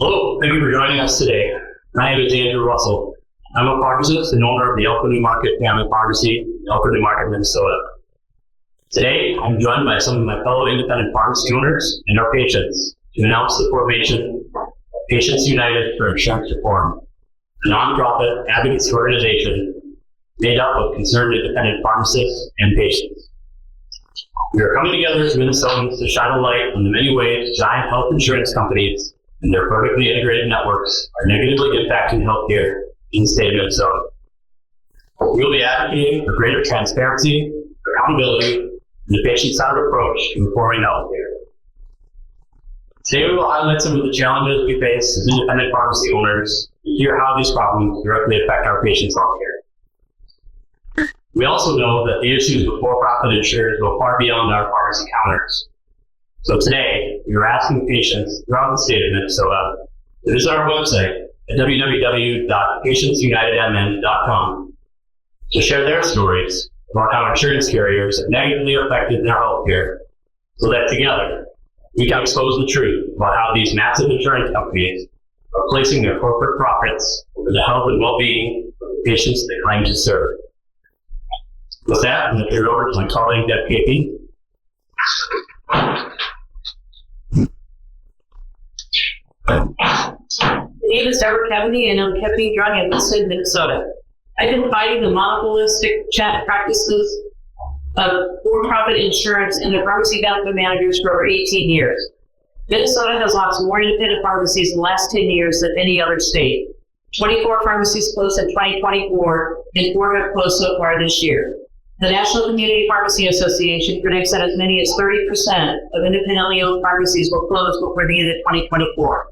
Hello, thank you for joining us today. My name is Andrew Russell. I'm a pharmacist and owner of the Elko New Market Family Pharmacy in Elko New Market, Minnesota. Today, I'm joined by some of my fellow independent pharmacy owners and our patients to announce the formation of Patients United for Insurance Reform, a nonprofit advocacy organization made up of concerned independent pharmacists and patients. We are coming together as Minnesotans to shine a light on the many ways giant health insurance companies and their vertically integrated networks are negatively impacting healthcare in the state of Minnesota. We will be advocating for greater transparency, accountability, and the patient-centered approach to reforming healthcare. Today we will highlight some of the challenges we face as independent pharmacy owners and hear how these problems directly affect our patients' healthcare. We also know that the issues with for-profit insurers go far beyond our pharmacy counters. So today, we are asking patients throughout the state of Minnesota to visit our website at www.patientsunitedmn.com to share their stories about how insurance carriers have negatively affected their health care, so that together we can expose the truth about how these massive insurance companies are placing their corporate profits over the health and well-being of the patients they claim to serve. With that, I'm going to turn it over to my colleague, Deb Capey. My name is Deborah Kennedy, and I'm keeping drug in Minnesota. I've been fighting the monopolistic practices of for-profit insurance and the pharmacy benefit managers for over 18 years. Minnesota has lost more independent pharmacies in the last 10 years than any other state. 24 pharmacies closed in 2024, and 4 have closed so far this year. The National Community Pharmacy Association predicts that as many as 30% of independently owned pharmacies will close before the end of 2024.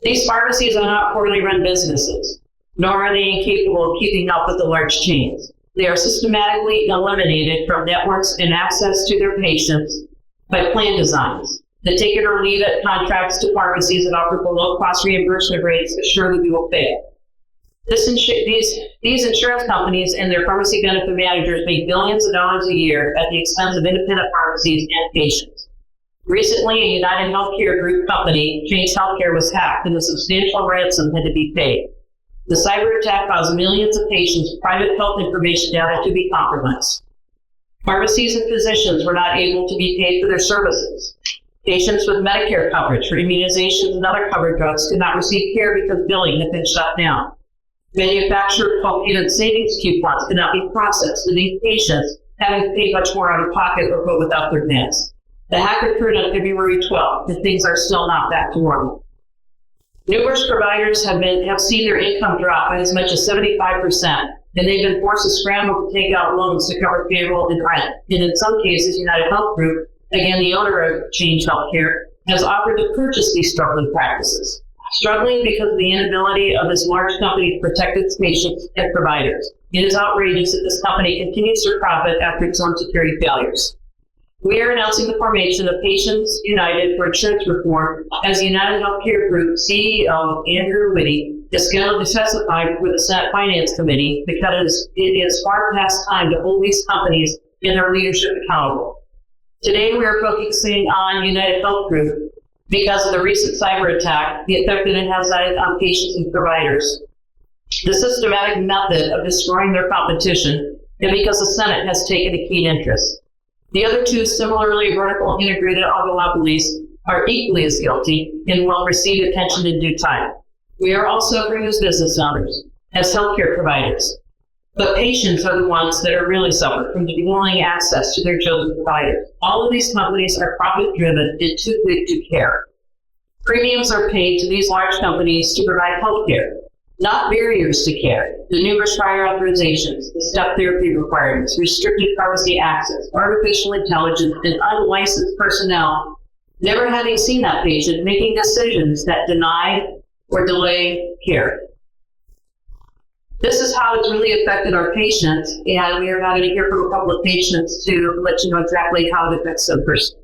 These pharmacies are not poorly run businesses, nor are they incapable of keeping up with the large chains. They are systematically eliminated from networks and access to their patients by plan designs. The take it or leave it contracts to pharmacies that offer below-cost reimbursement rates assure that we will fail. These insurance companies and their pharmacy benefit managers make billions of dollars a year at the expense of independent pharmacies and patients. Recently, a United Healthcare Group company, Change Healthcare, was hacked and a substantial ransom had to be paid. The cyber attack caused millions of patients' private health information data to be compromised. Pharmacies and physicians were not able to be paid for their services. Patients with Medicare coverage for immunizations and other covered drugs could not receive care because billing had been shut down. Manufactured co-payment savings coupons could not be processed, leaving patients having to pay much more out of pocket or go without their meds. The hack occurred on February 12th, and things are still not back to normal. Numerous providers have seen their income drop by as much as 75%, and they've been forced to scramble to take out loans to cover payroll and rent. And in some cases, United Health Group, again the owner of Change Healthcare, has offered to purchase these struggling practices. Struggling because of the inability of this large company to protect its patients and providers. It is outrageous that this company continues to profit after its own security failures. We are announcing the formation of Patients United for Insurance Reform as the United Healthcare Group CEO, Andrew Whitty, is scheduled to testify before the Senate Finance Committee because it is far past time to hold these companies and their leadership accountable. Today we are focusing on United Health Group because of the recent cyber attack, the effect that it has had on patients and providers, the systematic method of destroying their competition, and because the Senate has taken a keen interest. The other two similarly vertical integrated oligopolies are equally as guilty and will receive attention in due time. We are also suffering as business owners, as healthcare providers. But patients are the ones that are really suffering from denying access to their chosen providers. All of these companies are profit-driven and too big to care. Premiums are paid to these large companies to provide healthcare, not barriers to care. The numerous prior authorizations, the step therapy requirements, restricted pharmacy access, artificial intelligence, and unlicensed personnel never having seen that patient making decisions that deny or delay care. This is how it's really affected our patients, and we are now going to hear from a couple of patients to let you know exactly how it affects them personally.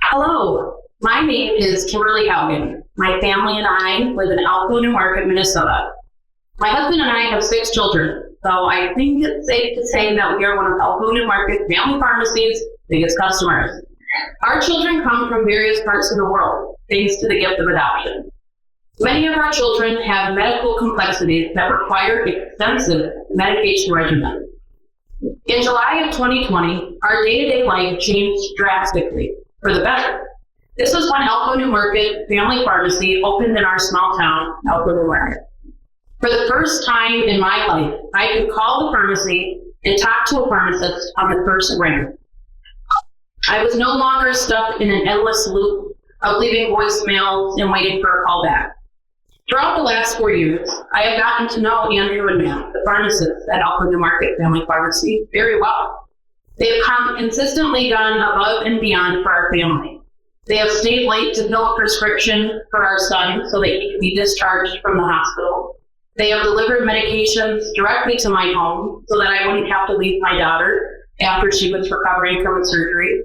Hello, my name is Kimberly Haugen. My family and I live in Elko, New Market, Minnesota. My husband and I have 6 children. So I think it's safe to say that we are one of Elko New Market Family Pharmacy's biggest customers. Our children come from various parts of the world, thanks to the gift of adoption. Many of our children have medical complexities that require extensive medication regimen. In July of 2020, our day-to-day life changed drastically for the better. This was when Elko New Market Family Pharmacy opened in our small town, Elko New Market. For the first time in my life, I could call the pharmacy and talk to a pharmacist on the first ring. I was no longer stuck in an endless loop of leaving voicemails and waiting for a call back. Throughout the last 4 years, I have gotten to know Andrew and Matt, the pharmacists at Elko New Market Family Pharmacy, very well. They have consistently gone above and beyond for our family. They have stayed late to fill a prescription for our son so that he could be discharged from the hospital. They have delivered medications directly to my home so that I wouldn't have to leave my daughter after she was recovering from a surgery.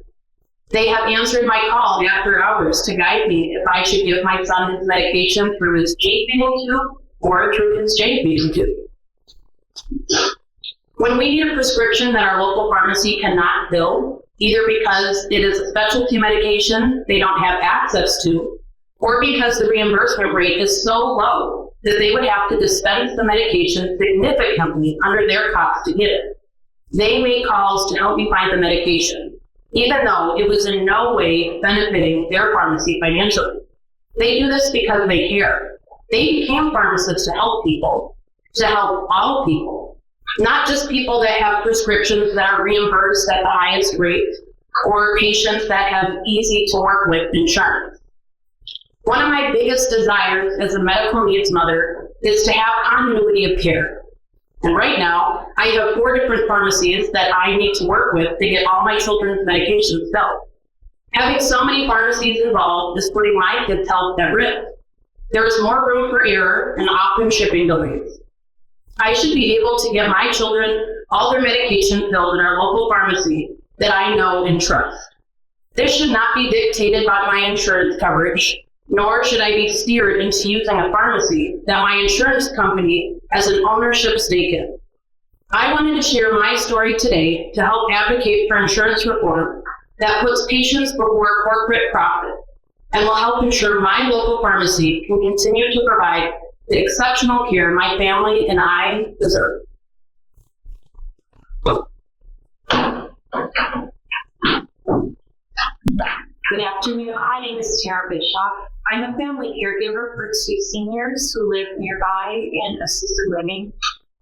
They have answered my call after hours to guide me if I should give my son his medication through his G feeding tube or through his J feeding tube. When we need a prescription that our local pharmacy cannot fill, either because it is a specialty medication they don't have access to, or because the reimbursement rate is so low that they would have to dispense the medication significantly under their cost to get it, they make calls to help me find the medication, even though it was in no way benefiting their pharmacy financially. They do this because they care. They became pharmacists to help people, to help all people, not just people that have prescriptions that are reimbursed at the highest rate or patients that have easy to work with insurance. One of my biggest desires as a medical needs mother is to have continuity of care. And right now, I have 4 different pharmacies that I need to work with to get all my children's medications filled. Having so many pharmacies involved is putting my kids' health at risk. There is more room for error and often shipping delays. I should be able to get my children all their medication filled in our local pharmacy that I know and trust. This should not be dictated by my insurance coverage, nor should I be steered into using a pharmacy that my insurance company has an ownership stake in. I wanted to share my story today to help advocate for insurance reform that puts patients before corporate profit and will help ensure my local pharmacy can continue to provide the exceptional care my family and I deserve. Good afternoon. My name is Tara Bischoff. I'm a family caregiver for 2 seniors who live nearby in assisted living.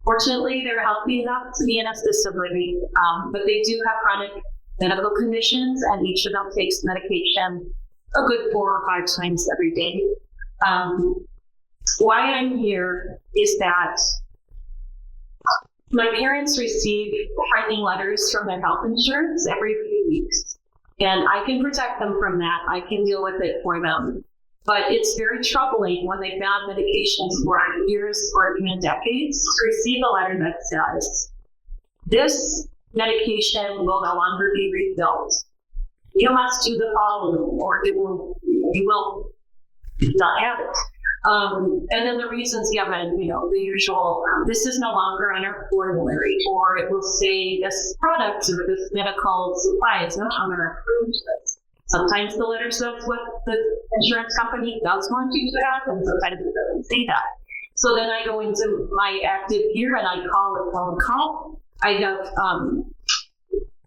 Fortunately, they're healthy enough to be in assisted living, but they do have chronic medical conditions, and each of them takes medication a good 4 or 5 times every day. Why I'm here is that my parents receive threatening letters from their health insurance every few weeks, and I can protect them from that. I can deal with it for them. But it's very troubling when they've been on medications for years or even decades to receive a letter that says, this medication will no longer be refilled. You must do the following, or you will not have it. And then the reasons given, the usual, this is no longer on our formulary, or it will say this product or this medical supply is not on our approved list. Sometimes the letter says what the insurance company does want you to have, and sometimes it doesn't say that. So then I go into my active year and I call a phone call. I have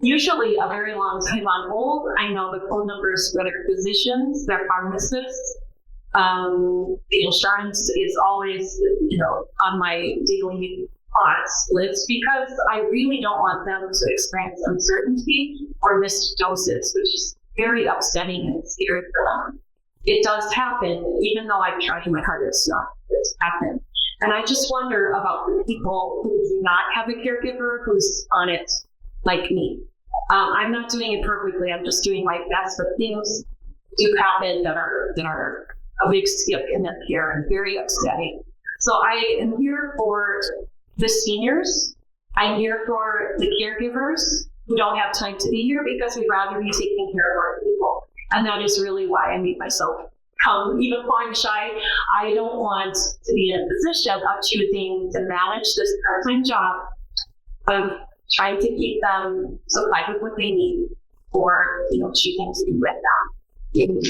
usually a very long time on hold. I know the phone numbers for their physicians, their pharmacists. The insurance is always, on my daily thoughts list because I really don't want them to experience uncertainty or missed doses, which is very upsetting and scary for them. It does happen, even though I've tried my hardest not to happen. And I just wonder about the people who do not have a caregiver who's on it like me. I'm not doing it perfectly. I'm just doing my best, but things do happen that are a big skip in the care and very upsetting. So I am here for the seniors. I'm here for the caregivers who don't have time to be here because we'd rather be taking care of our people. And that is really why I made myself come, even though I'm shy. I don't want to be in a position of choosing to manage this part-time job of trying to keep them supplied with what they need or, choosing to be with them.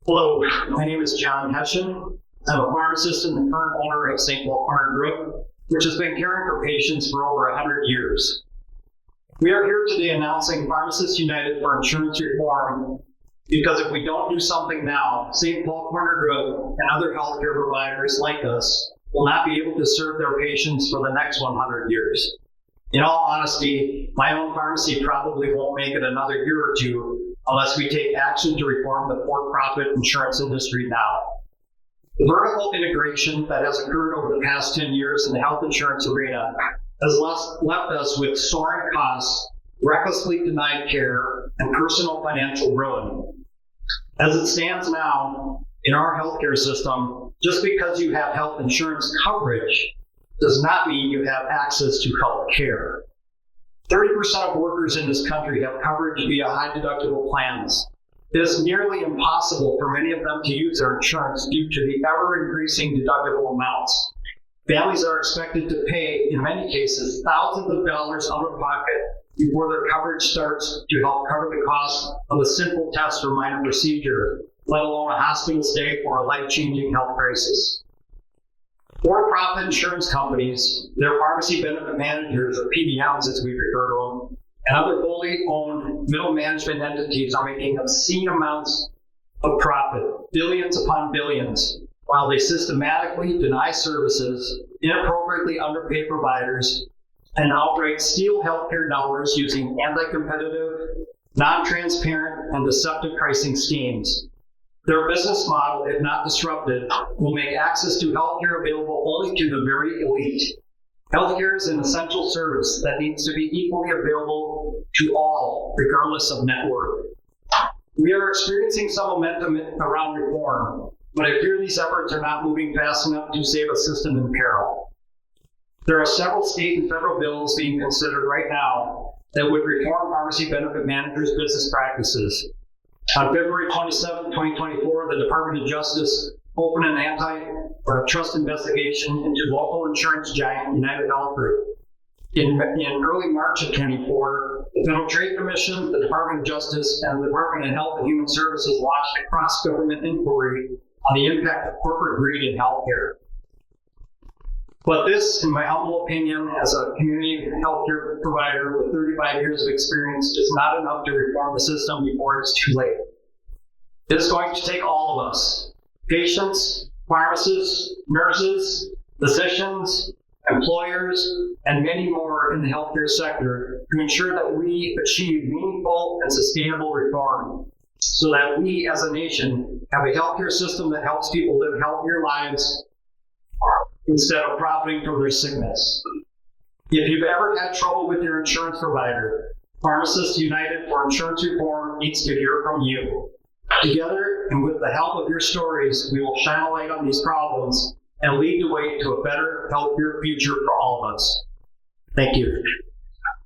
Hello, my name is John Hession. I'm a pharmacist and the current owner of St. Paul Corner Group, which has been caring for patients for over 100 years. We are here today announcing Pharmacists United for Insurance Reform because if we don't do something now, St. Paul Corner Group and other healthcare providers like us will not be able to serve their patients for the next 100 years. In all honesty, my own pharmacy probably won't make it another year or two unless we take action to reform the for-profit insurance industry now. The vertical integration that has occurred over the past 10 years in the health insurance arena has left us with soaring costs, recklessly denied care, and personal financial ruin. As it stands now, in our healthcare system, just because you have health insurance coverage does not mean you have access to health care. 30% of workers in this country have coverage via high deductible plans. It is nearly impossible for many of them to use their insurance due to the ever-increasing deductible amounts. Families are expected to pay, in many cases, thousands of dollars out of pocket before their coverage starts to help cover the cost of a simple test or minor procedure, let alone a hospital stay or a life-changing health crisis. For-profit insurance companies, their pharmacy benefit managers, or PBMs as we refer to them, and other fully owned middle management entities are making obscene amounts of profit, billions upon billions, while they systematically deny services, inappropriately underpay providers, and outright steal healthcare dollars using anti-competitive, non-transparent, and deceptive pricing schemes. Their business model, if not disrupted, will make access to healthcare available only to the very elite. Healthcare is an essential service that needs to be equally available to all, regardless of net worth. We are experiencing some momentum around reform, but I fear these efforts are not moving fast enough to save a system in peril. There are several state and federal bills being considered right now that would reform pharmacy benefit managers' business practices. On February 27, 2024, the Department of Justice opened an antitrust investigation into local insurance giant United Health Group. In early March of 24, the Federal Trade Commission, the Department of Justice, and the Department of Health and Human Services launched a cross-government inquiry on the impact of corporate greed in healthcare. But this, in my humble opinion, as a community healthcare provider with 35 years of experience, is not enough to reform the system before it's too late. It is going to take all of us, patients, pharmacists, nurses, physicians, employers, and many more in the healthcare sector to ensure that we achieve meaningful and sustainable reform so that we as a nation have a healthcare system that helps people live healthier lives instead of profiting from their sickness. If you've ever had trouble with your insurance provider, Pharmacists United for Insurance Reform needs to hear from you. Together, and with the help of your stories, we will shine a light on these problems and lead the way to a better, healthier future for all of us. Thank you.